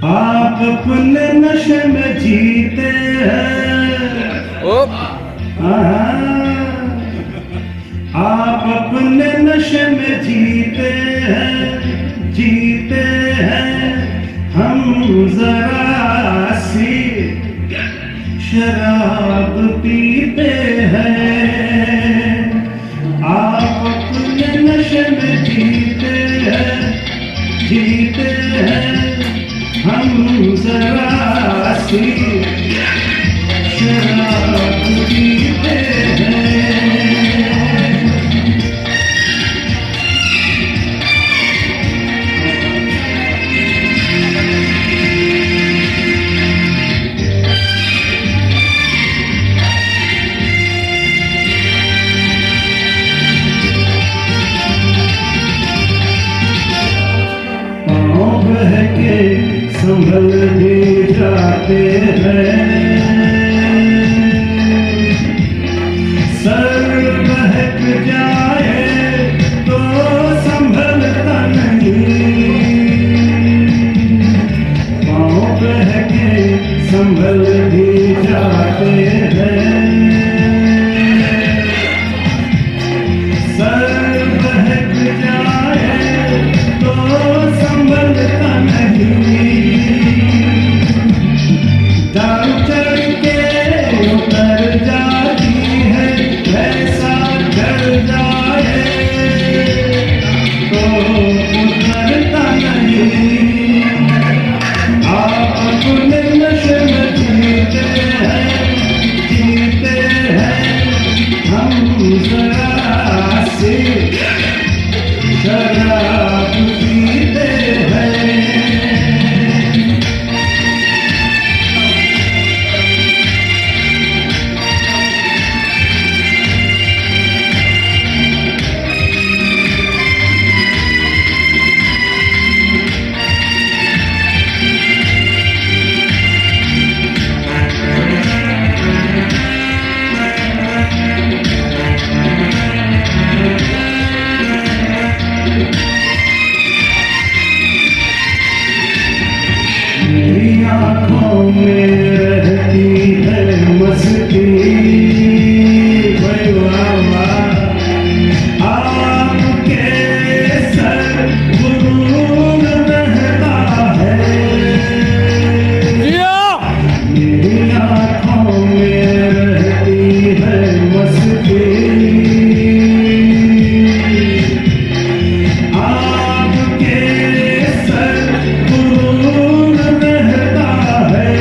आप अपने नशे में जीते हैं, आप अपने नशे में जीते हैं, जीते हैं। हम जरा सी शराब पीते हैं। आप अपने नशे में जीते हैं, जीते हैं। हम जरा सी शराब पीते हैं। पाँव बहके संभल भी जाते हैं, सर बहक जाए तो संभलता नहीं। पाँव बहके संभल भी जाते हैं, सर बहक जाए तो संभलता नहीं। दारू चढ़ के उतर जाती है, ऐसा चढ़ जाए तो उतरता नहीं। आप अपने नशे में जीते हैं, जीते हैं। हम जरा सी शराब पीते हैं। मेरी आँखों में रहती है मस्ती, भाई वाह वाह। आपके सर गुरूर रहता है। मेरी आँखों में रहती है मस्ती, आपके सर गुरूर रहता है।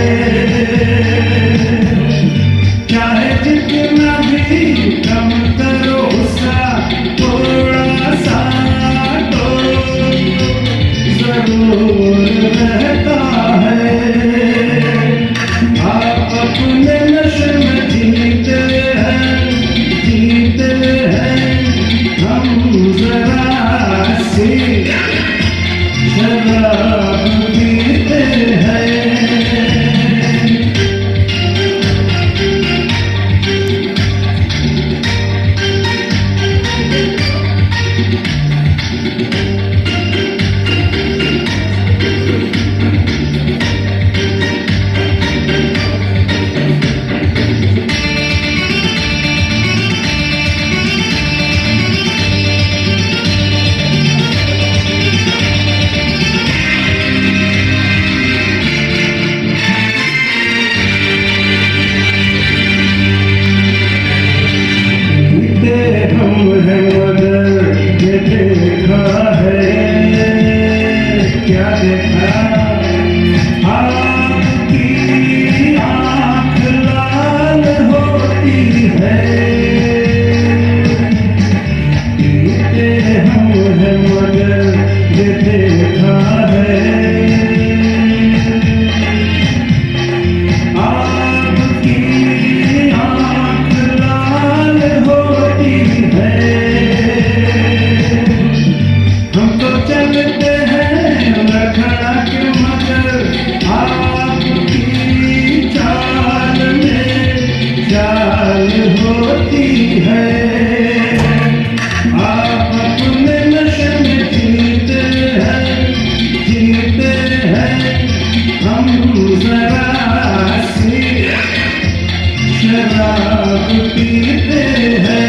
शराब पीते हैं,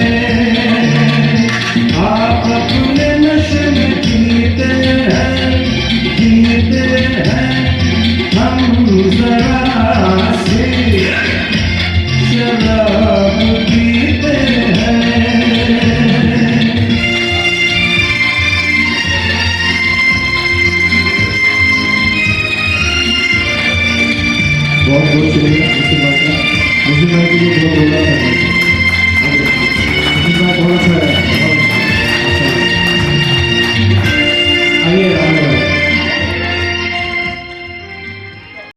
आप अपने नशे में जीते हैं, जीते हैं। हम जरा सी शराब पीते हैं। बहुत बहुत शुक्रिया मुझसे बात का, मुझे मैं के लिए बहुत बोला था, मुझे बहुत अच्छा है।